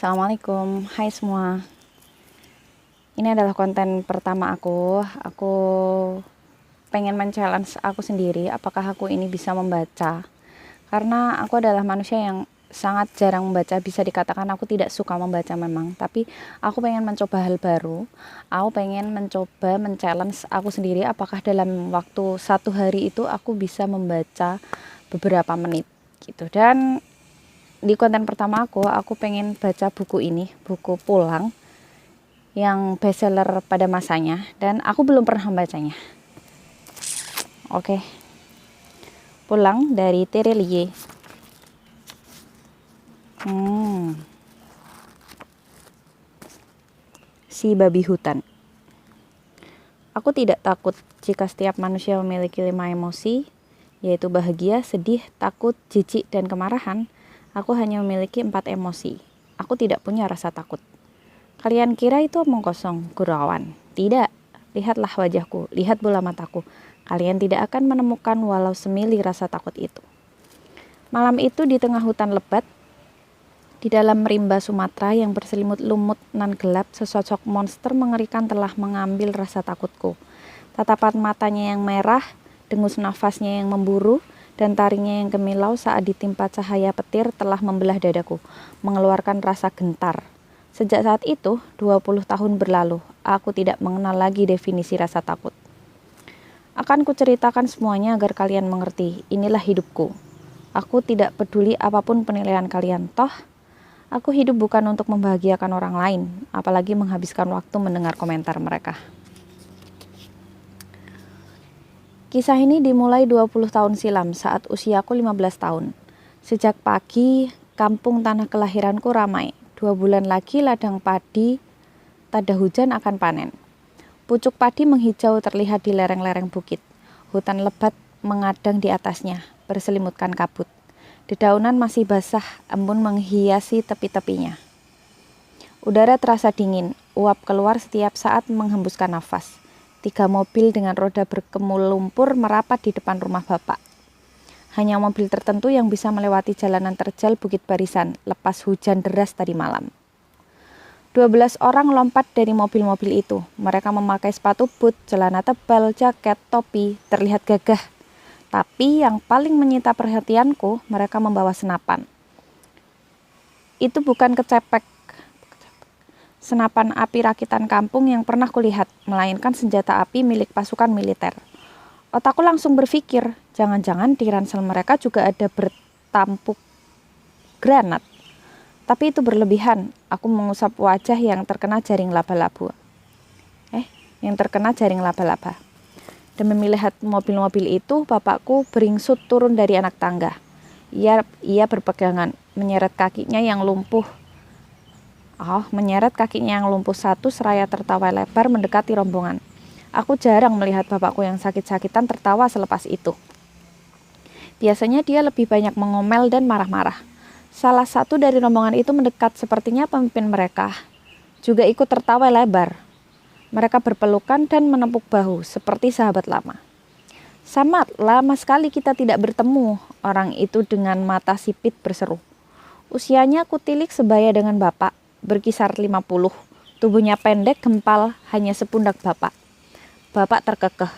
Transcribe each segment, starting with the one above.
Assalamualaikum, hai semua. Ini adalah konten pertama aku. Aku pengen men-challenge aku sendiri, apakah aku ini bisa membaca. Karena aku adalah manusia yang sangat jarang membaca, bisa dikatakan aku tidak suka membaca memang. Tapi aku pengen mencoba hal baru. Aku pengen mencoba men-challenge aku sendiri, apakah dalam waktu 1 hari itu aku bisa membaca beberapa menit gitu. Dan di konten pertama aku pengen baca buku ini, buku Pulang yang bestseller pada masanya, dan aku belum pernah membacanya. Oke. Pulang dari Terelie. Si babi hutan. Aku tidak takut jika setiap manusia memiliki 5 emosi, yaitu bahagia, sedih, takut, jijik, dan kemarahan. Aku hanya memiliki 4 emosi. Aku tidak punya rasa takut. Kalian kira itu omong kosong, gurauan? Tidak. Lihatlah wajahku, lihat bola mataku. Kalian tidak akan menemukan walau semili rasa takut itu. Malam itu di tengah hutan lebat, di dalam rimba Sumatera yang berselimut lumut nan gelap, sesosok monster mengerikan telah mengambil rasa takutku. Tatapan matanya yang merah, dengus nafasnya yang memburu, dan taringnya yang gemilau saat ditimpa cahaya petir telah membelah dadaku, mengeluarkan rasa gentar. Sejak saat itu, 20 tahun berlalu, aku tidak mengenal lagi definisi rasa takut. Akan kuceritakan semuanya agar kalian mengerti, inilah hidupku. Aku tidak peduli apapun penilaian kalian, toh aku hidup bukan untuk membahagiakan orang lain, apalagi menghabiskan waktu mendengar komentar mereka. Kisah ini dimulai 20 tahun silam saat usiaku 15 tahun. Sejak pagi, kampung tanah kelahiranku ramai. 2 bulan lagi ladang padi, tada hujan akan panen. Pucuk padi menghijau terlihat di lereng-lereng bukit. Hutan lebat mengadang di atasnya, berselimutkan kabut. Dedaunan masih basah, embun menghiasi tepi-tepinya. Udara terasa dingin, uap keluar setiap saat menghembuskan nafas. 3 mobil dengan roda berkemul lumpur merapat di depan rumah bapak. Hanya mobil tertentu yang bisa melewati jalanan terjal Bukit Barisan lepas hujan deras tadi malam. 12 orang lompat dari mobil-mobil itu. Mereka memakai sepatu boot, celana tebal, jaket, topi, terlihat gagah. Tapi yang paling menyita perhatianku, mereka membawa senapan. Itu bukan kecepek, senapan api rakitan kampung yang pernah kulihat, melainkan senjata api milik pasukan militer. Otakku langsung berpikir, jangan-jangan di ransel mereka juga ada bertampuk granat. Tapi itu berlebihan. Aku mengusap wajah yang terkena jaring laba-laba. Demi melihat mobil-mobil itu, bapakku beringsut turun dari anak tangga. Ia berpegangan, menyeret kakinya yang lumpuh satu seraya tertawa lebar mendekati rombongan. Aku jarang melihat bapakku yang sakit-sakitan tertawa selepas itu. Biasanya dia lebih banyak mengomel dan marah-marah. Salah satu dari rombongan itu mendekat, sepertinya pemimpin mereka juga ikut tertawa lebar. Mereka berpelukan dan menepuk bahu seperti sahabat lama. Samad, lama sekali kita tidak bertemu, orang itu dengan mata sipit berseru. Usianya kutilik sebaya dengan bapak, berkisar 50. Tubuhnya pendek, gempal, hanya sepundak bapak. Bapak terkekeh,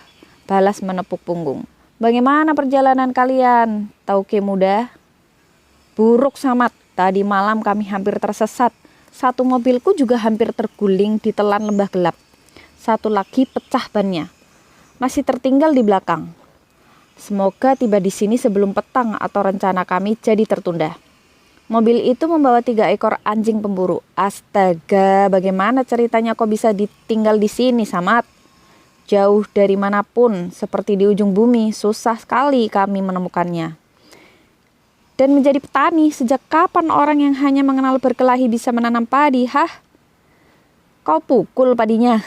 balas menepuk punggung. Bagaimana perjalanan kalian, Tauke muda? Buruk Samad, tadi malam kami hampir tersesat. Satu mobilku juga hampir terguling di telan lembah gelap. Satu lagi pecah bannya. Masih tertinggal di belakang. Semoga tiba di sini sebelum petang atau rencana kami jadi tertunda. Mobil itu membawa 3 ekor anjing pemburu. Astaga, bagaimana ceritanya kok bisa ditinggal di sini, Samad? Jauh dari manapun, seperti di ujung bumi, susah sekali kami menemukannya. Dan menjadi petani, sejak kapan orang yang hanya mengenal berkelahi bisa menanam padi, hah? Kau pukul padinya.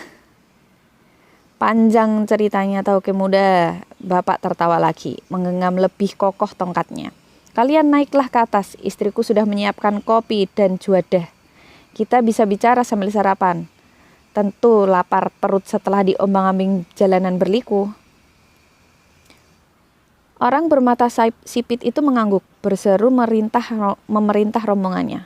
Panjang ceritanya Tauke muda, bapak tertawa lagi, menggenggam lebih kokoh tongkatnya. Kalian naiklah ke atas, istriku sudah menyiapkan kopi dan juadah. Kita bisa bicara sambil sarapan. Tentu lapar perut setelah diombang-ambing jalanan berliku. Orang bermata sipit itu mengangguk, berseru memerintah rombongannya.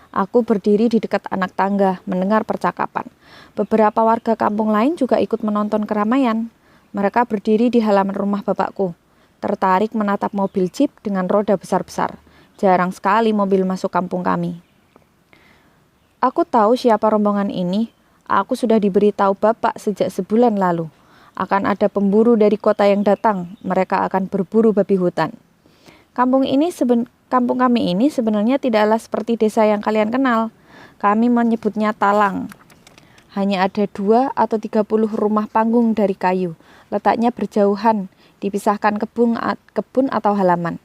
Aku berdiri di dekat anak tangga, mendengar percakapan. Beberapa warga kampung lain juga ikut menonton keramaian. Mereka berdiri di halaman rumah bapakku, tertarik menatap mobil jeep dengan roda besar-besar. Jarang sekali mobil masuk kampung kami. Aku tahu siapa rombongan ini. Aku sudah diberitahu bapak sejak sebulan lalu. Akan ada pemburu dari kota yang datang. Mereka akan berburu babi hutan. Kampung kami ini sebenarnya tidaklah seperti desa yang kalian kenal. Kami menyebutnya talang. Hanya ada 2 atau 30 rumah panggung dari kayu. Letaknya berjauhan, dipisahkan kebun atau halaman.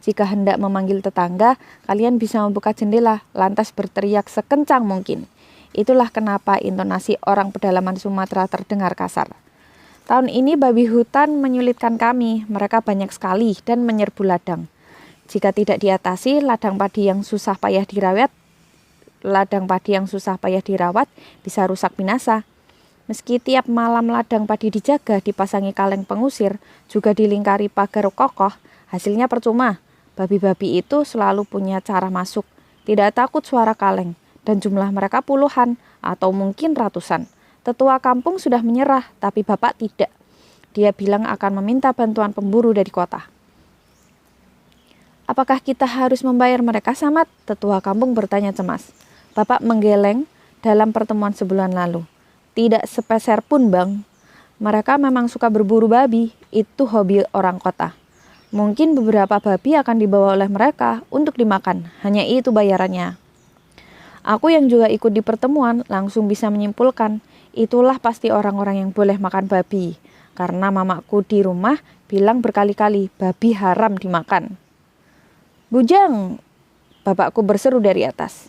Jika hendak memanggil tetangga, kalian bisa membuka jendela, lantas berteriak sekencang mungkin. Itulah kenapa intonasi orang pedalaman Sumatera terdengar kasar. Tahun ini babi hutan menyulitkan kami, mereka banyak sekali dan menyerbu ladang. Jika tidak diatasi, ladang padi yang susah payah dirawat bisa rusak binasa. Meski tiap malam ladang padi dijaga, dipasangi kaleng pengusir, juga dilingkari pagar kokoh, hasilnya percuma. Babi-babi itu selalu punya cara masuk, tidak takut suara kaleng, dan jumlah mereka puluhan atau mungkin ratusan. Tetua kampung sudah menyerah, tapi bapak tidak. Dia bilang akan meminta bantuan pemburu dari kota. Apakah kita harus membayar mereka, Samad? Tetua kampung bertanya cemas. Bapak menggeleng dalam pertemuan sebulan lalu. Tidak sepeser pun, Bang. Mereka memang suka berburu babi, itu hobi orang kota. Mungkin beberapa babi akan dibawa oleh mereka untuk dimakan, hanya itu bayarannya. Aku yang juga ikut di pertemuan langsung bisa menyimpulkan, itulah pasti orang-orang yang boleh makan babi. Karena mamaku di rumah bilang berkali-kali, babi haram dimakan. Bujang, bapakku berseru dari atas.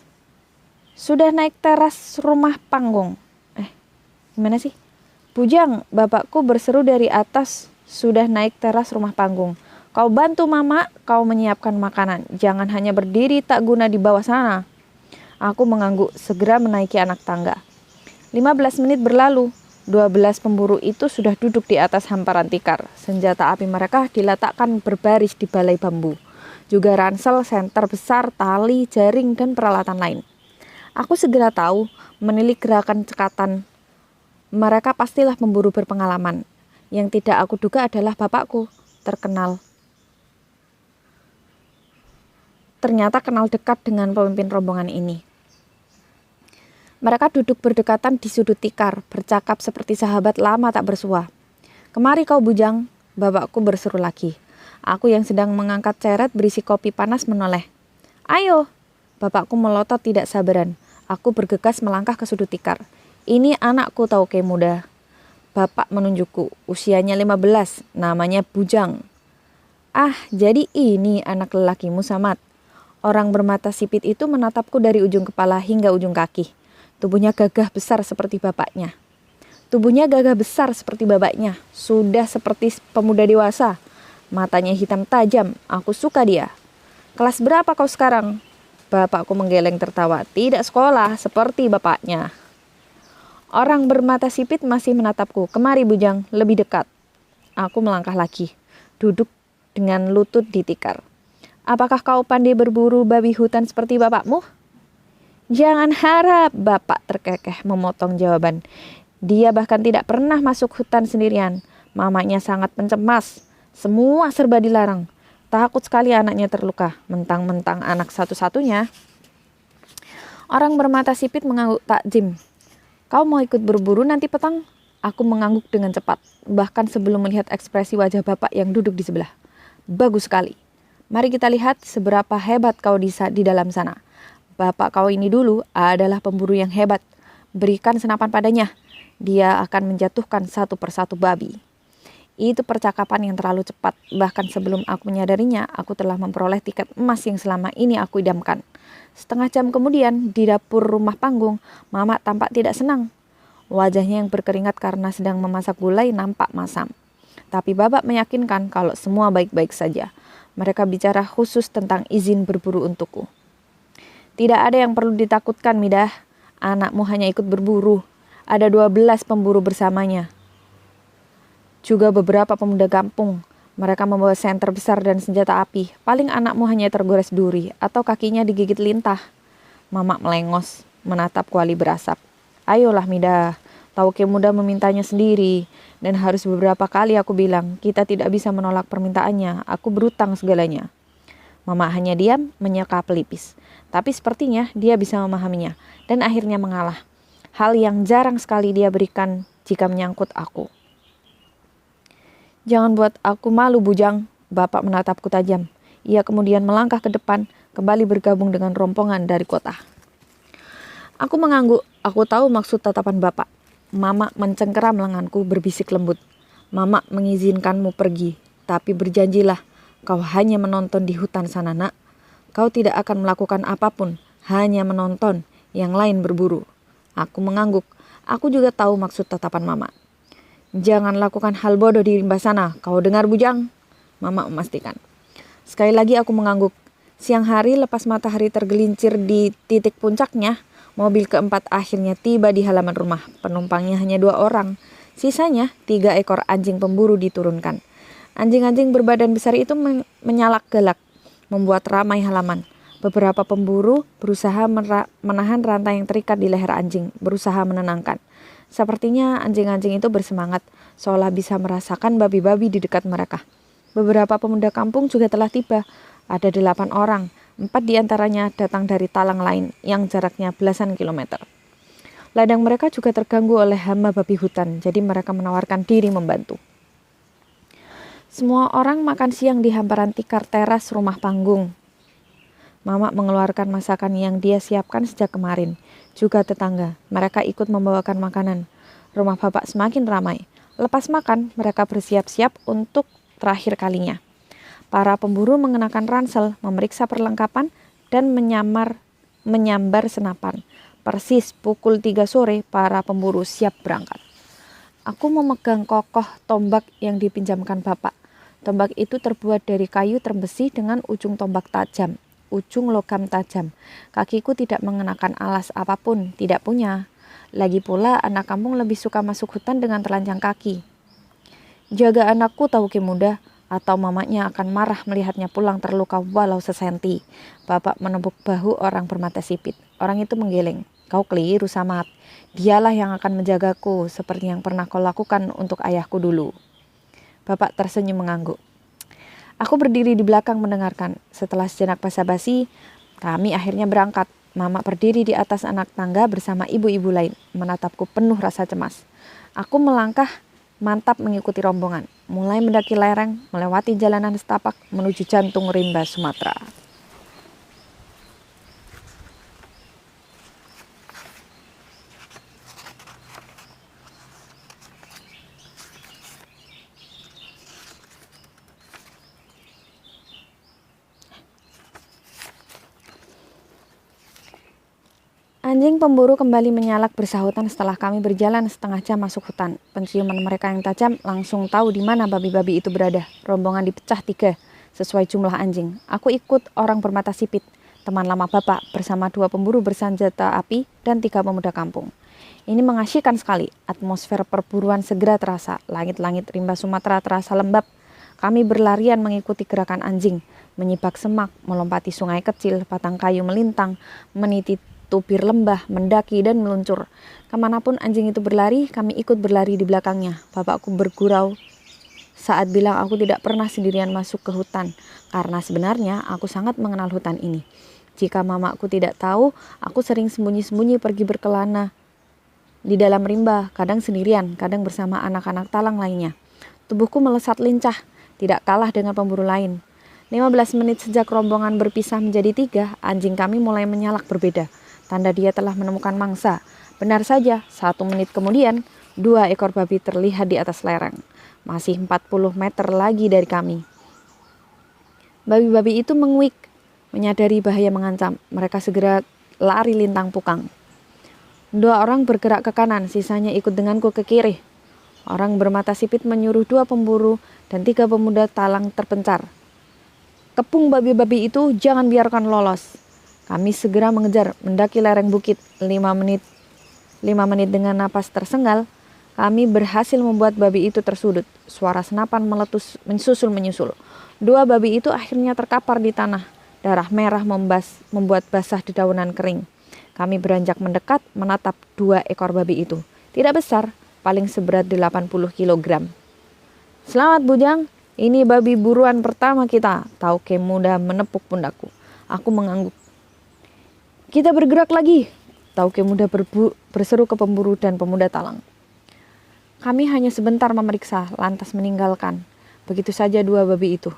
Sudah naik teras rumah panggung. Gimana sih? Bujang, bapakku berseru dari atas, sudah naik teras rumah panggung. Kau bantu mama, kau menyiapkan makanan. Jangan hanya berdiri tak guna di bawah sana. Aku mengangguk, segera menaiki anak tangga. 15 menit berlalu. 12 pemburu itu sudah duduk di atas hamparan tikar. Senjata api mereka diletakkan berbaris di balai bambu. Juga ransel, senter besar, tali, jaring, dan peralatan lain. Aku segera tahu, menilik gerakan cekatan. Mereka pastilah pemburu berpengalaman. Yang tidak aku duga adalah bapakku, ternyata kenal dekat dengan pemimpin rombongan ini. Mereka duduk berdekatan di sudut tikar, bercakap seperti sahabat lama tak bersua. Kemari kau Bujang, bapakku berseru lagi. Aku yang sedang mengangkat ceret berisi kopi panas menoleh. Ayo, bapakku melotot tidak sabaran. Aku bergegas melangkah ke sudut tikar. Ini anakku Tauke muda. Bapak menunjukku, usianya 15, namanya Bujang. Ah, jadi ini anak lelakimu Samad. Orang bermata sipit itu menatapku dari ujung kepala hingga ujung kaki. Tubuhnya gagah besar seperti bapaknya. Sudah seperti pemuda dewasa. Matanya hitam tajam, aku suka dia. Kelas berapa kau sekarang? Bapakku menggeleng tertawa, tidak sekolah seperti bapaknya. Orang bermata sipit masih menatapku, kemari Bujang, lebih dekat. Aku melangkah lagi, duduk dengan lutut di tikar. Apakah kau pandai berburu babi hutan seperti bapakmu? Jangan harap, bapak terkekeh memotong jawaban. Dia bahkan tidak pernah masuk hutan sendirian. Mamanya sangat pencemas. Semua serba dilarang. Takut sekali anaknya terluka. Mentang-mentang anak satu-satunya. Orang bermata sipit mengangguk takjim. Kau mau ikut berburu nanti petang? Aku mengangguk dengan cepat. Bahkan sebelum melihat ekspresi wajah bapak yang duduk di sebelah. Bagus sekali. Mari kita lihat seberapa hebat kau di dalam sana. Bapak kau ini dulu adalah pemburu yang hebat. Berikan senapan padanya. Dia akan menjatuhkan satu persatu babi. Itu percakapan yang terlalu cepat. Bahkan sebelum aku menyadarinya, aku telah memperoleh tiket emas yang selama ini aku idamkan. Setengah jam kemudian, di dapur rumah panggung, Mama tampak tidak senang. Wajahnya yang berkeringat karena sedang memasak gulai nampak masam. Tapi Bapak meyakinkan kalau semua baik-baik saja. Mereka bicara khusus tentang izin berburu untukku. Tidak ada yang perlu ditakutkan, Midah. Anakmu hanya ikut berburu. Ada 12 pemburu bersamanya. Juga beberapa pemuda kampung. Mereka membawa senter besar dan senjata api. Paling anakmu hanya tergores duri atau kakinya digigit lintah. Mama melengos, menatap kuali berasap. Ayolah Mida, Tauke muda memintanya sendiri. Dan harus beberapa kali aku bilang, kita tidak bisa menolak permintaannya, aku berutang segalanya. Mama hanya diam, menyeka pelipis. Tapi sepertinya dia bisa memahaminya, dan akhirnya mengalah. Hal yang jarang sekali dia berikan jika menyangkut aku. Jangan buat aku malu, Bujang. Bapak menatapku tajam. Ia kemudian melangkah ke depan, kembali bergabung dengan rombongan dari kota. Aku mengangguk, aku tahu maksud tatapan bapak. Mama mencengkeram lenganku berbisik lembut. Mama mengizinkanmu pergi, tapi berjanjilah, kau hanya menonton di hutan sana nak. Kau tidak akan melakukan apapun, hanya menonton, yang lain berburu. Aku mengangguk, aku juga tahu maksud tatapan mama. Jangan lakukan hal bodoh di rimba sana, kau dengar Bujang? Mama memastikan. Sekali lagi aku mengangguk. Siang hari lepas matahari tergelincir di titik puncaknya, mobil keempat akhirnya tiba di halaman rumah. Penumpangnya hanya 2 orang. Sisanya 3 ekor anjing pemburu diturunkan. Anjing-anjing berbadan besar itu menyalak galak, membuat ramai halaman. Beberapa pemburu berusaha menahan rantai yang terikat di leher anjing, berusaha menenangkan. Sepertinya anjing-anjing itu bersemangat, seolah bisa merasakan babi-babi di dekat mereka. Beberapa pemuda kampung juga telah tiba. Ada 8 orang, 4 diantaranya datang dari talang lain yang jaraknya belasan kilometer. Ladang mereka juga terganggu oleh hama babi hutan, jadi mereka menawarkan diri membantu. Semua orang makan siang di hamparan tikar teras rumah panggung. Mama mengeluarkan masakan yang dia siapkan sejak kemarin. Juga tetangga, mereka ikut membawakan makanan. Rumah bapak semakin ramai. Lepas makan, mereka bersiap-siap untuk terakhir kalinya. Para pemburu mengenakan ransel, memeriksa perlengkapan, dan menyambar senapan. Persis pukul 3 sore, para pemburu siap berangkat. Aku memegang kokoh tombak yang dipinjamkan bapak. Tombak itu terbuat dari kayu terbesi dengan ujung tombak tajam, ujung logam tajam. Kakiku tidak mengenakan alas apapun, tidak punya. Lagi pula anak kampung lebih suka masuk hutan dengan telanjang kaki. Jaga anakku, Tauke muda, atau mamanya akan marah melihatnya pulang terluka walau sesenti. Bapak menepuk bahu orang bermata sipit. Orang itu menggeleng. Kau keliru, Samad. Dialah yang akan menjagaku seperti yang pernah kau lakukan untuk ayahku dulu. Bapak tersenyum mengangguk. Aku berdiri di belakang mendengarkan. Setelah sejenak basa-basi, kami akhirnya berangkat. Mama berdiri di atas anak tangga bersama ibu-ibu lain, menatapku penuh rasa cemas. Aku melangkah mantap mengikuti rombongan, mulai mendaki lereng, melewati jalanan setapak menuju jantung rimba Sumatera. Anjing pemburu kembali menyalak bersahutan setelah kami berjalan setengah jam masuk hutan. Penciuman mereka yang tajam langsung tahu di mana babi-babi itu berada. Rombongan dipecah 3 sesuai jumlah anjing. Aku ikut orang bermata sipit, teman lama bapak, bersama 2 pemburu bersenjata api dan 3 pemuda kampung. Ini mengasyikkan sekali. Atmosfer perburuan segera terasa. Langit-langit rimba Sumatera terasa lembab. Kami berlarian mengikuti gerakan anjing, menyibak semak, melompati sungai kecil, batang kayu melintang, meniti tubir lembah, mendaki dan meluncur. Kemanapun anjing itu berlari, kami ikut berlari di belakangnya. Bapakku bergurau saat bilang aku tidak pernah sendirian masuk ke hutan, karena sebenarnya aku sangat mengenal hutan ini. Jika mamaku tidak tahu, aku sering sembunyi-sembunyi pergi berkelana di dalam rimba, kadang sendirian, kadang bersama anak-anak talang lainnya. Tubuhku melesat lincah, tidak kalah dengan pemburu lain. 15 menit sejak rombongan berpisah menjadi 3, anjing kami mulai menyalak berbeda. Tanda dia telah menemukan mangsa. Benar saja, 1 menit kemudian, 2 ekor babi terlihat di atas lereng. Masih 40 meter lagi dari kami. Babi-babi itu menguik, menyadari bahaya mengancam. Mereka segera lari lintang pukang. 2 orang bergerak ke kanan, sisanya ikut denganku ke kiri. Orang bermata sipit menyuruh 2 pemburu dan 3 pemuda talang terpencar. Kepung babi-babi itu, jangan biarkan lolos. Kami segera mengejar, mendaki lereng bukit. 5 menit dengan napas tersengal, kami berhasil membuat babi itu tersudut. Suara senapan meletus menyusul. 2 babi itu akhirnya terkapar di tanah. Darah merah membuat basah dedaunan kering. Kami beranjak mendekat menatap 2 ekor babi itu. Tidak besar, paling seberat 80 kilogram. Selamat Bujang, ini babi buruan pertama kita. Tauke muda menepuk pundakku. Aku mengangguk. Kita bergerak lagi. Tauke muda berseru ke pemburu dan pemuda talang. Kami hanya sebentar memeriksa, lantas meninggalkan. Begitu saja 2 babi itu.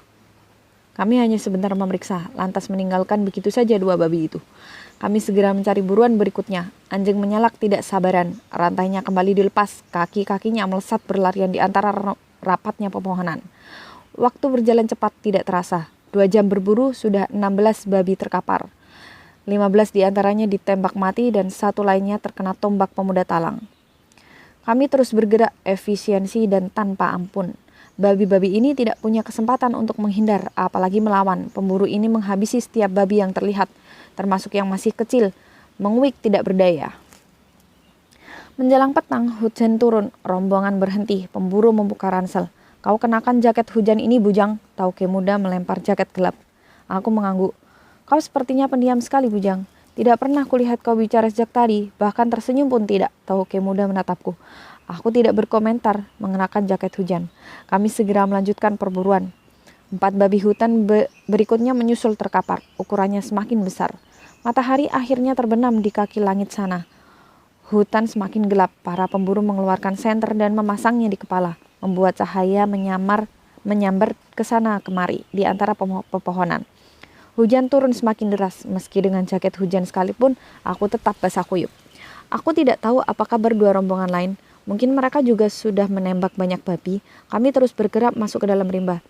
Kami segera mencari buruan berikutnya. Anjing menyalak tidak sabaran. Rantainya kembali dilepas. Kaki-kakinya melesat berlarian di antara rapatnya pepohonan. Waktu berjalan cepat tidak terasa. 2 jam berburu sudah 16 babi terkapar. 15 diantaranya ditembak mati dan 1 lainnya terkena tombak pemuda talang. Kami terus bergerak efisiensi dan tanpa ampun. Babi-babi ini tidak punya kesempatan untuk menghindar, apalagi melawan. Pemburu ini menghabisi setiap babi yang terlihat, termasuk yang masih kecil, menguik tidak berdaya. Menjelang petang, hujan turun, rombongan berhenti, pemburu membuka ransel. Kau kenakan jaket hujan ini, Bujang. Tauke muda melempar jaket gelap. Aku mengangguk. Kau sepertinya pendiam sekali, Bujang. Tidak pernah kulihat kau bicara sejak tadi, bahkan tersenyum pun tidak. Tauke muda menatapku. Aku tidak berkomentar mengenakan jaket hujan. Kami segera melanjutkan perburuan. 4 babi hutan berikutnya menyusul terkapar. Ukurannya semakin besar. Matahari akhirnya terbenam di kaki langit sana. Hutan semakin gelap. Para pemburu mengeluarkan senter dan memasangnya di kepala, membuat cahaya menyambar ke sana kemari di antara pepohonan. Hujan turun semakin deras. Meski dengan jaket hujan sekalipun, aku tetap basah kuyup. Aku tidak tahu apa kabar 2 rombongan lain. Mungkin mereka juga sudah menembak banyak babi. Kami terus bergerak masuk ke dalam rimba.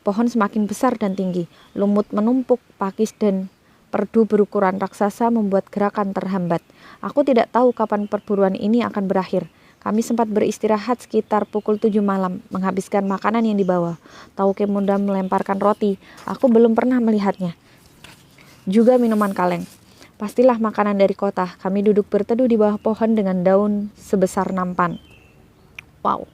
Pohon semakin besar dan tinggi. Lumut menumpuk, pakis dan perdu berukuran raksasa membuat gerakan terhambat. Aku tidak tahu kapan perburuan ini akan berakhir. Kami sempat beristirahat sekitar pukul 7 malam, menghabiskan makanan yang dibawa. Tauke muda melemparkan roti. Aku belum pernah melihatnya. Juga minuman kaleng. Pastilah makanan dari kota. Kami duduk berteduh di bawah pohon dengan daun sebesar nampan. Wow.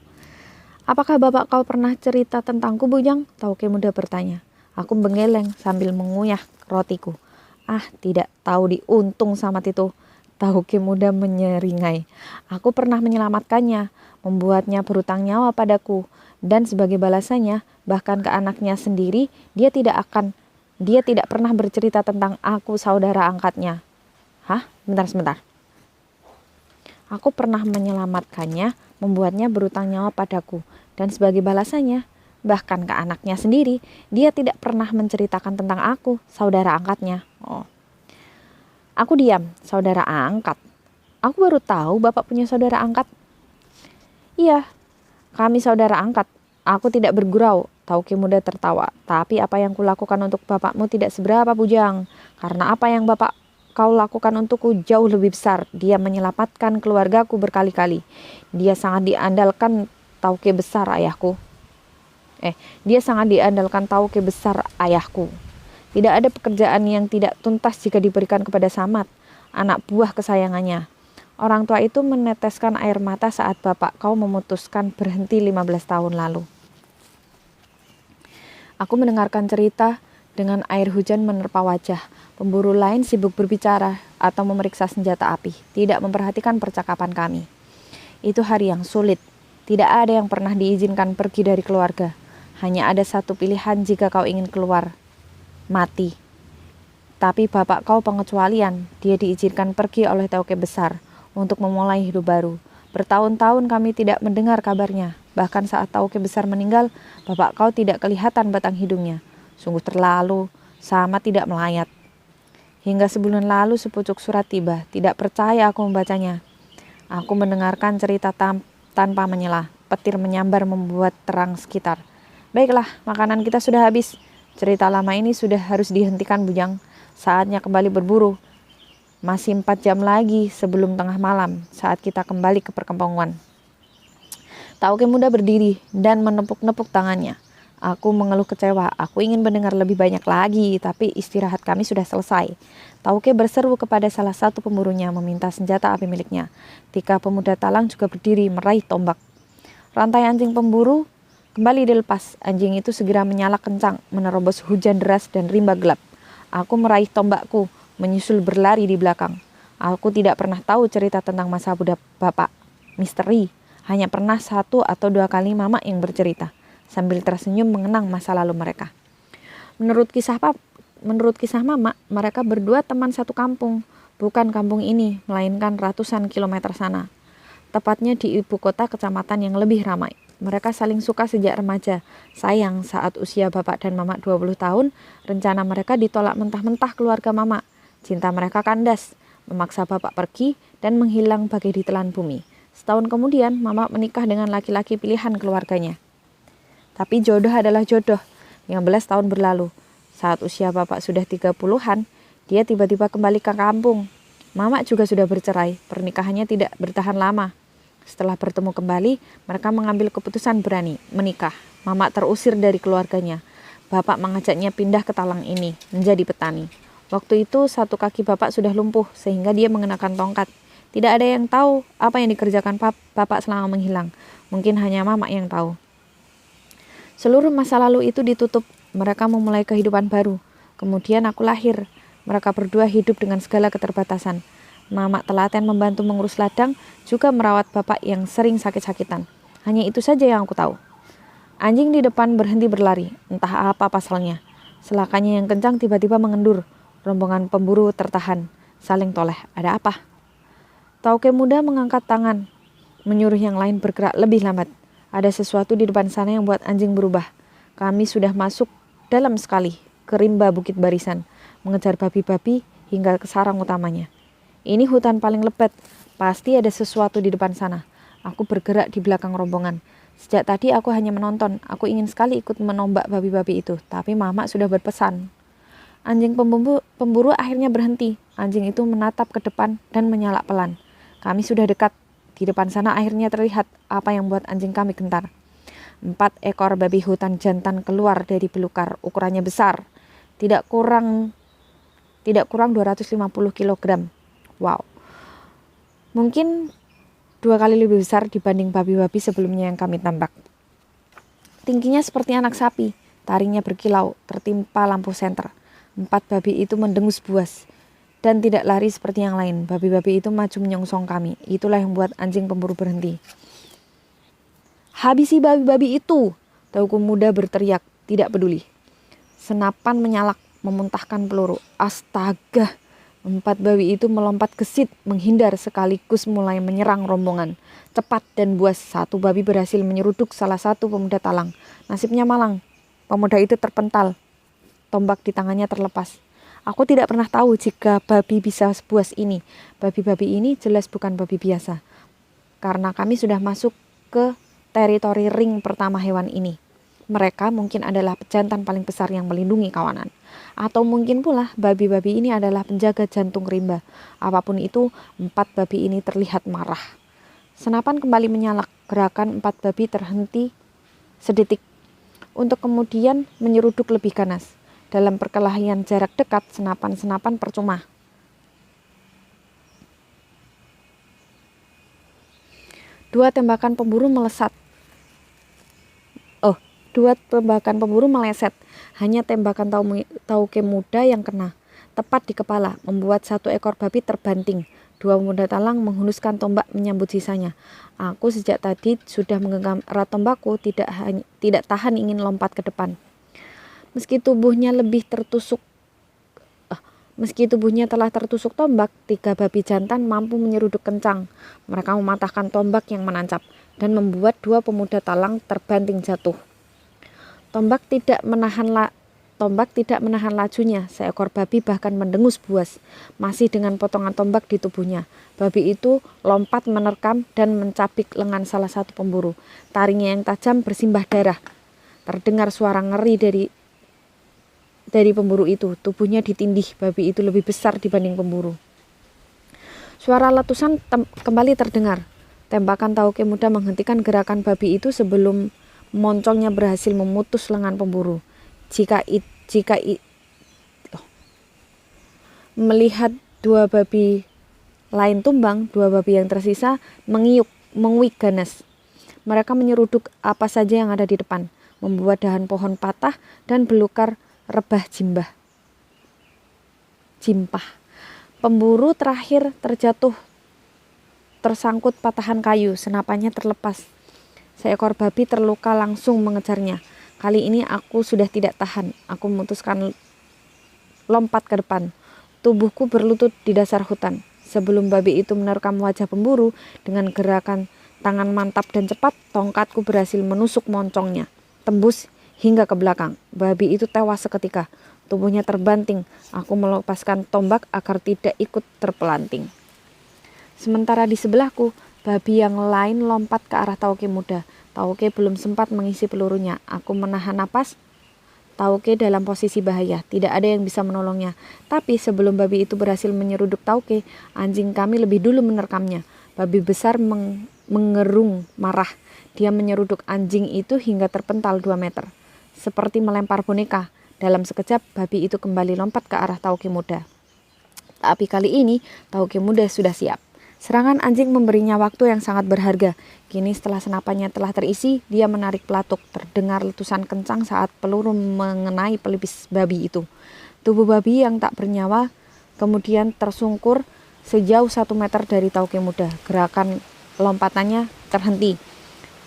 Apakah bapak kau pernah cerita tentangku, Bujang? Tauke muda bertanya. Aku menggeleng sambil mengunyah rotiku. Ah, tidak tahu diuntung sama itu. Tauke muda menyeringai. Aku pernah menyelamatkannya, membuatnya berutang nyawa padaku. Dan sebagai balasannya, bahkan ke anaknya sendiri, dia tidak pernah bercerita tentang aku saudara angkatnya. Hah? Sebentar. Aku pernah menyelamatkannya, membuatnya berutang nyawa padaku. Dan sebagai balasannya, bahkan ke anaknya sendiri, dia tidak pernah menceritakan tentang aku, saudara angkatnya. Oh. Aku diam, saudara angkat. Aku baru tahu bapak punya saudara angkat. Iya, kami saudara angkat. Aku tidak bergurau. Tauke muda tertawa. Tapi apa yang kulakukan untuk bapakmu tidak seberapa, Bujang. Karena apa yang bapak kau lakukan untukku jauh lebih besar. Dia menyelamatkan keluargaku berkali-kali. Dia sangat diandalkan Tauke besar ayahku. Tidak ada pekerjaan yang tidak tuntas jika diberikan kepada Samad, anak buah kesayangannya. Orang tua itu meneteskan air mata saat bapak kau memutuskan berhenti 15 tahun lalu. Aku mendengarkan cerita dengan air hujan menerpa wajah. Pemburu lain sibuk berbicara atau memeriksa senjata api, tidak memperhatikan percakapan kami. Itu hari yang sulit. Tidak ada yang pernah diizinkan pergi dari keluarga. Hanya ada satu pilihan jika kau ingin keluar, mati. Tapi bapak kau pengecualian. Dia diizinkan pergi oleh Tauke besar untuk memulai hidup baru. Bertahun-tahun kami tidak mendengar kabarnya. Bahkan saat Tauke besar meninggal, bapak kau tidak kelihatan batang hidungnya. Sungguh terlalu, sama tidak melayat. Hingga sebulan lalu sepucuk surat tiba. Tidak percaya aku membacanya. Aku mendengarkan cerita tanpa menyelah. Petir menyambar membuat terang sekitar. Baiklah, makanan kita sudah habis. Cerita lama ini sudah harus dihentikan, Bujang. Saatnya kembali berburu. Masih 4 jam lagi sebelum tengah malam saat kita kembali ke perkampungan. Tauke muda berdiri dan menepuk-nepuk tangannya. Aku mengeluh kecewa. Aku ingin mendengar lebih banyak lagi, tapi istirahat kami sudah selesai. Tauke berseru kepada salah satu pemburunya meminta senjata api miliknya. Tika pemuda talang juga berdiri meraih tombak. Rantai anjing pemburu kembali dilepas. Anjing itu segera menyala kencang, menerobos hujan deras dan rimba gelap. Aku meraih tombakku, menyusul berlari di belakang. Aku tidak pernah tahu cerita tentang masa muda bapak. Misteri. Hanya pernah 1 atau 2 kali mama yang bercerita, sambil tersenyum mengenang masa lalu mereka. Menurut kisah mama, mereka berdua teman satu kampung. Bukan kampung ini, melainkan ratusan kilometer sana. Tepatnya di ibu kota kecamatan yang lebih ramai. Mereka saling suka sejak remaja. Sayang, saat usia bapak dan mama 20 tahun, rencana mereka ditolak mentah-mentah keluarga mama. Cinta mereka kandas, memaksa bapak pergi dan menghilang bagai ditelan bumi. Setahun kemudian, mama menikah dengan laki-laki pilihan keluarganya. Tapi jodoh adalah jodoh. 15 tahun berlalu. Saat usia bapak sudah 30-an, dia tiba-tiba kembali ke kampung. Mama juga sudah bercerai, pernikahannya tidak bertahan lama. Setelah bertemu kembali, mereka mengambil keputusan berani, menikah. Mama terusir dari keluarganya. Bapak mengajaknya pindah ke Talang ini, menjadi petani. Waktu itu satu kaki bapak sudah lumpuh, sehingga dia mengenakan tongkat. Tidak ada yang tahu apa yang dikerjakan bapak selama menghilang. Mungkin hanya mama yang tahu. Seluruh masa lalu itu ditutup. Mereka memulai kehidupan baru. Kemudian aku lahir. Mereka berdua hidup dengan segala keterbatasan. Mama telaten membantu mengurus ladang, juga merawat bapak yang sering sakit-sakitan. Hanya itu saja yang aku tahu. Anjing di depan berhenti berlari. Entah apa pasalnya. Selakannya yang kencang tiba-tiba mengendur. Rombongan pemburu tertahan. Saling toleh. Ada apa? Tauke muda mengangkat tangan, menyuruh yang lain bergerak lebih lambat. Ada sesuatu di depan sana yang buat anjing berubah. Kami sudah masuk dalam sekali ke rimba Bukit Barisan, mengejar babi-babi hingga ke sarang utamanya. Ini hutan paling lebat, pasti ada sesuatu di depan sana. Aku bergerak di belakang rombongan. Sejak tadi aku hanya menonton, aku ingin sekali ikut menombak babi-babi itu, tapi mama sudah berpesan. Anjing pemburu akhirnya berhenti. Anjing itu menatap ke depan dan menyalak pelan. Kami sudah dekat. Di depan sana akhirnya terlihat apa yang membuat anjing kami gentar. 4 ekor babi hutan jantan keluar dari belukar, ukurannya besar. Tidak kurang 250 kg. Wow. Mungkin 2 kali lebih besar dibanding babi-babi sebelumnya yang kami tambak. Tingginya seperti anak sapi, taringnya berkilau, tertimpa lampu senter. 4 babi itu mendengus buas. Dan tidak lari seperti yang lain. Babi-babi itu maju menyongsong kami. Itulah yang membuat anjing pemburu berhenti. Habisi babi-babi itu! Tauku muda berteriak, tidak peduli. Senapan menyalak, memuntahkan peluru. Astaga! 4 babi itu melompat gesit, menghindar sekaligus mulai menyerang rombongan. Cepat dan buas, 1 babi berhasil menyeruduk salah satu pemuda Talang. Nasibnya malang. Pemuda itu terpental. Tombak di tangannya terlepas. Aku tidak pernah tahu jika babi bisa sebuas ini. Babi-babi ini jelas bukan babi biasa. Karena kami sudah masuk ke teritori ring pertama hewan ini. Mereka mungkin adalah pejantan paling besar yang melindungi kawanan. Atau mungkin pula babi-babi ini adalah penjaga jantung rimba. Apapun itu, 4 babi ini terlihat marah. Senapan kembali menyalak. Gerakan 4 babi terhenti sedetik. Untuk kemudian menyeruduk lebih ganas. Dalam perkelahian jarak dekat, senapan-senapan percuma. Dua tembakan pemburu meleset. Hanya tembakan tauke muda yang kena. Tepat di kepala, membuat 1 ekor babi terbanting. 2 pemuda Talang menghunuskan tombak menyambut sisanya. Aku sejak tadi sudah menggenggam erat tombakku, tidak tahan ingin lompat ke depan. Meski tubuhnya telah tertusuk tombak, 3 babi jantan mampu menyeruduk kencang. Mereka mematahkan tombak yang menancap dan membuat 2 pemuda Talang terbanting jatuh. Tombak tidak menahan lajunya. Seekor babi bahkan mendengus buas, masih dengan potongan tombak di tubuhnya. Babi itu lompat menerkam dan mencabik lengan salah satu pemburu. Taringnya yang tajam bersimbah darah. Terdengar suara ngeri dari pemburu itu. Tubuhnya ditindih. Babi itu lebih besar dibanding pemburu. Suara letusan kembali terdengar. Tembakan tauke muda menghentikan gerakan babi itu sebelum moncongnya berhasil memutus lengan pemburu. Melihat 2 babi lain tumbang, 2 babi yang tersisa menguik ganas. Mereka menyeruduk apa saja yang ada di depan, membuat dahan pohon patah dan belukar rebah jimpah. Pemburu terakhir terjatuh tersangkut patahan kayu, senapannya terlepas. Seekor babi terluka langsung mengejarnya. Kali ini aku sudah tidak tahan. Aku memutuskan lompat ke depan. Tubuhku berlutut di dasar hutan. Sebelum babi itu menerkam wajah pemburu, dengan gerakan tangan mantap dan cepat, tongkatku berhasil menusuk moncongnya, tembus hingga ke belakang. Babi itu tewas seketika. Tubuhnya terbanting. Aku melepaskan tombak agar tidak ikut terpelanting. Sementara di sebelahku, babi yang lain lompat ke arah Tauke muda. Tauke belum sempat mengisi pelurunya. Aku menahan napas. Tauke dalam posisi bahaya, tidak ada yang bisa menolongnya. Tapi sebelum babi itu berhasil menyeruduk Tauke, anjing kami lebih dulu menerkamnya. Babi besar mengerung marah. Dia menyeruduk anjing itu hingga terpental 2 meter. Seperti melempar boneka. Dalam sekejap, babi itu kembali lompat ke arah Tauke muda. Tapi kali ini, Tauke muda sudah siap. Serangan anjing memberinya waktu yang sangat berharga. Kini setelah senapannya telah terisi, dia menarik pelatuk. Terdengar letusan kencang saat peluru mengenai pelipis babi itu. Tubuh babi yang tak bernyawa kemudian tersungkur sejauh 1 meter dari Tauke muda. Gerakan lompatannya terhenti.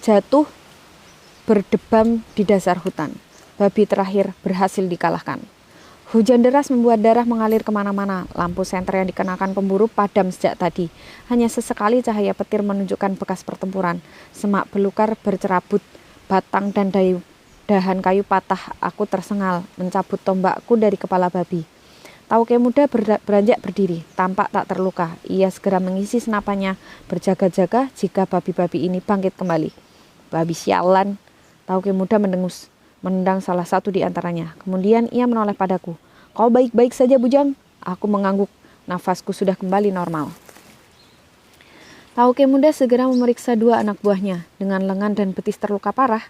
Jatuh berdebam di dasar hutan. Babi terakhir berhasil dikalahkan. Hujan deras membuat darah mengalir kemana-mana. Lampu senter yang dikenakan pemburu padam sejak tadi. Hanya sesekali cahaya petir menunjukkan bekas pertempuran. Semak belukar bercerabut, batang dan dahan kayu patah. Aku tersengal, mencabut tombakku dari kepala babi. Tauke muda beranjak berdiri, tampak tak terluka. Ia segera mengisi senapannya, berjaga-jaga jika babi-babi ini bangkit kembali. Babi sialan, Tauke muda mendengus. Menendang salah satu di antaranya. Kemudian ia menoleh padaku. Kau baik-baik saja, Bujang? Aku mengangguk. Nafasku sudah kembali normal. Tauke muda segera memeriksa 2 anak buahnya. Dengan lengan dan betis terluka parah,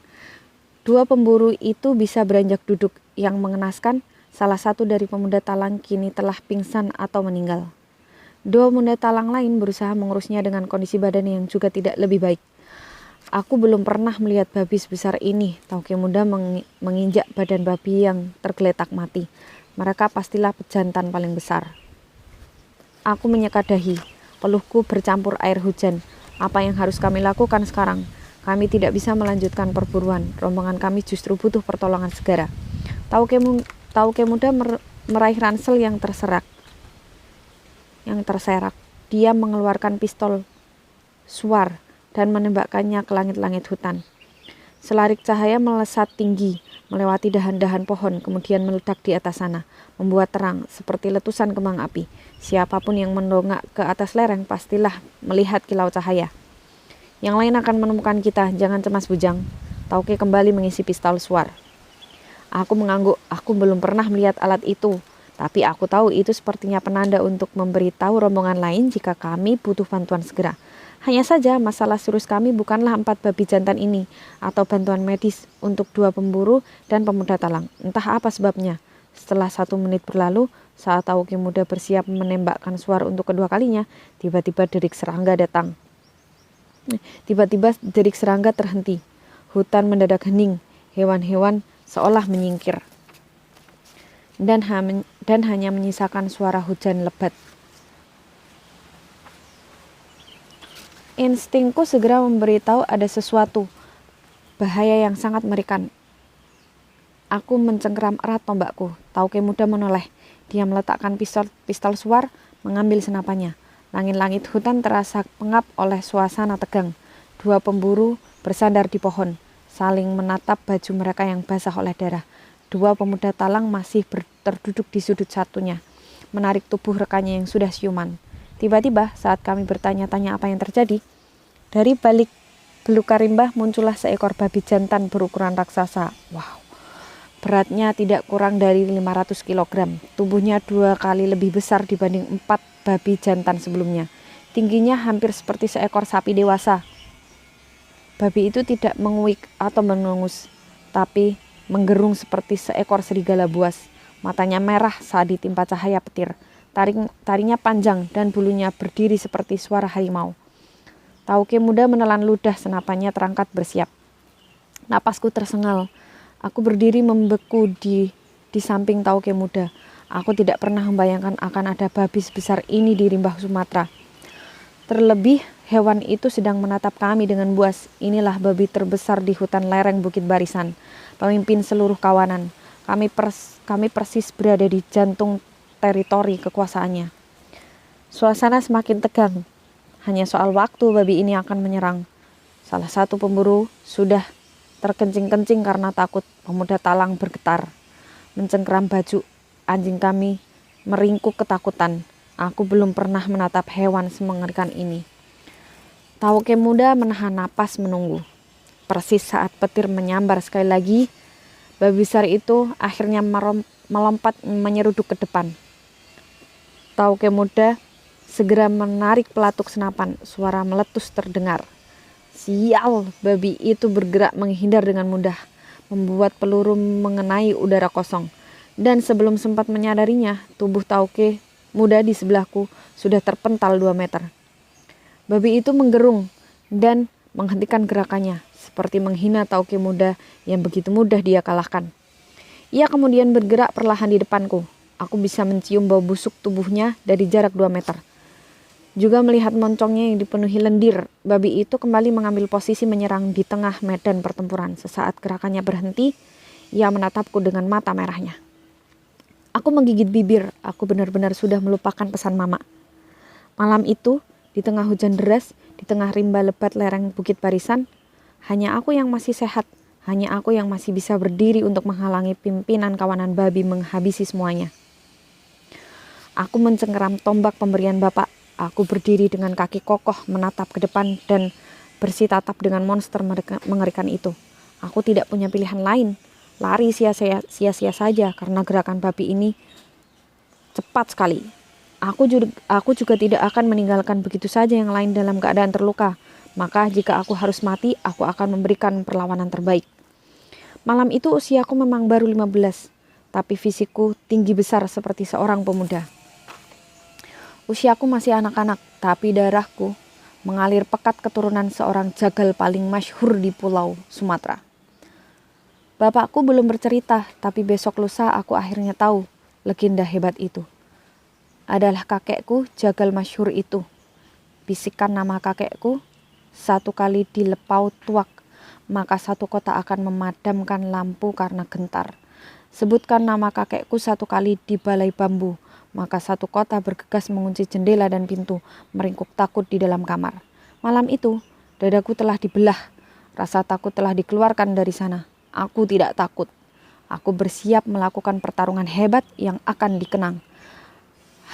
2 pemburu itu bisa beranjak duduk. Yang mengenaskan, salah satu dari pemuda talang kini telah pingsan atau meninggal. 2 pemuda talang lain berusaha mengurusnya dengan kondisi badan yang juga tidak lebih baik. Aku belum pernah melihat babi sebesar ini. Tauke muda menginjak badan babi yang tergeletak mati. Mereka pastilah pejantan paling besar. Aku menyeka dahi. Peluhku bercampur air hujan. Apa yang harus kami lakukan sekarang? Kami tidak bisa melanjutkan perburuan. Rombongan kami justru butuh pertolongan segera. Tauke muda meraih ransel yang terserak. Dia mengeluarkan pistol suar dan menembakkannya ke langit-langit hutan. Selarik cahaya melesat tinggi, melewati dahan-dahan pohon, kemudian meledak di atas sana, membuat terang seperti letusan kembang api. Siapapun yang mendongak ke atas lereng pastilah melihat kilau cahaya. Yang lain akan menemukan kita, jangan cemas Bujang. Tauke kembali mengisi pistol suar. Aku mengangguk, aku belum pernah melihat alat itu. Tapi aku tahu itu sepertinya penanda untuk memberitahu rombongan lain jika kami butuh bantuan segera. Hanya saja masalah serius kami bukanlah 4 babi jantan ini atau bantuan medis untuk 2 pemburu dan pemuda talang. Entah apa sebabnya. Setelah 1 menit berlalu, saat Tauke muda bersiap menembakkan suar untuk kedua kalinya, tiba-tiba derik serangga datang. Tiba-tiba derik serangga terhenti. Hutan mendadak hening. Hewan-hewan seolah menyingkir. Dan hanya menyisakan suara hujan lebat. Instingku segera memberitahu ada sesuatu bahaya yang sangat mengerikan. Aku mencengkeram erat tombakku. Tauke muda menoleh. Dia meletakkan pistol suar, mengambil senapannya. Langit-langit hutan terasa pengap oleh suasana tegang. 2 pemburu bersandar di pohon, saling menatap baju mereka yang basah oleh darah. 2 pemuda talang masih terduduk di sudut satunya, menarik tubuh rekannya yang sudah siuman. Tiba-tiba saat kami bertanya-tanya apa yang terjadi, dari balik belukar rimba muncullah seekor babi jantan berukuran raksasa. Wow, beratnya tidak kurang dari 500 kg. Tubuhnya 2 kali lebih besar dibanding 4 babi jantan sebelumnya. Tingginya hampir seperti seekor sapi dewasa. Babi itu tidak menguik atau menengus, tapi menggerung seperti seekor serigala buas. Matanya merah saat ditimpa cahaya petir. Taringnya panjang dan bulunya berdiri seperti suara harimau. Tauke muda menelan ludah, senapannya terangkat bersiap. Napasku tersengal. Aku berdiri membeku di samping Tauke muda. Aku tidak pernah membayangkan akan ada babi sebesar ini di rimba Sumatera. Terlebih, hewan itu sedang menatap kami dengan buas. Inilah babi terbesar di hutan lereng Bukit Barisan, pemimpin seluruh kawanan. Kami persis berada di jantung teritori kekuasaannya. Suasana semakin tegang. Hanya soal waktu babi ini akan menyerang. Salah satu pemburu sudah terkencing-kencing karena takut. Pemuda Talang bergetar, mencengkeram baju. Anjing kami meringkuk ketakutan. Aku belum pernah menatap hewan semengerikan ini. Tauke muda menahan napas menunggu. Persis saat petir menyambar sekali lagi, babi besar itu akhirnya melompat menyeruduk ke depan. Tauke muda segera menarik pelatuk senapan. Suara meletus terdengar. Sial, babi itu bergerak menghindar dengan mudah, membuat peluru mengenai udara kosong. Dan sebelum sempat menyadarinya, tubuh Tauke muda di sebelahku sudah terpental 2 meter. Babi itu menggerung dan menghentikan gerakannya, seperti menghina Tauke muda yang begitu mudah dia kalahkan. Ia kemudian bergerak perlahan di depanku. Aku bisa mencium bau busuk tubuhnya dari jarak 2 meter. Juga melihat moncongnya yang dipenuhi lendir, babi itu kembali mengambil posisi menyerang di tengah medan pertempuran. Sesaat gerakannya berhenti, ia menatapku dengan mata merahnya. Aku menggigit bibir, aku benar-benar sudah melupakan pesan mama. Malam itu, di tengah hujan deras, di tengah rimba lebat lereng Bukit Barisan, hanya aku yang masih sehat, hanya aku yang masih bisa berdiri untuk menghalangi pimpinan kawanan babi menghabisi semuanya. Aku mencengkeram tombak pemberian bapak. Aku berdiri dengan kaki kokoh menatap ke depan dan bersitatap dengan monster mengerikan itu. Aku tidak punya pilihan lain. Lari sia-sia saja karena gerakan babi ini cepat sekali. Aku juga tidak akan meninggalkan begitu saja yang lain dalam keadaan terluka. Maka jika aku harus mati, aku akan memberikan perlawanan terbaik. Malam itu usiaku memang baru 15, tapi fisikku tinggi besar seperti seorang pemuda. Usiaku masih anak-anak, tapi darahku mengalir pekat keturunan seorang jagal paling masyhur di Pulau Sumatera. Bapakku belum bercerita, tapi besok lusa aku akhirnya tahu legenda hebat itu. Adalah kakekku, jagal masyhur itu. Bisikan nama kakekku, satu kali dilepau tuak, maka satu kota akan memadamkan lampu karena gentar. Sebutkan nama kakekku satu kali di balai bambu, maka satu kota bergegas mengunci jendela dan pintu, meringkuk takut di dalam kamar. Malam itu, dadaku telah dibelah. Rasa takut telah dikeluarkan dari sana. Aku tidak takut. Aku bersiap melakukan pertarungan hebat yang akan dikenang.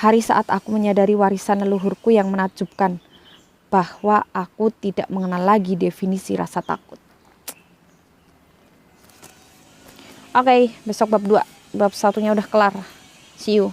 Hari saat aku menyadari warisan leluhurku yang menakjubkan, bahwa aku tidak mengenal lagi definisi rasa takut. Oke, besok bab 2. Bab 1-nya udah kelar. See you.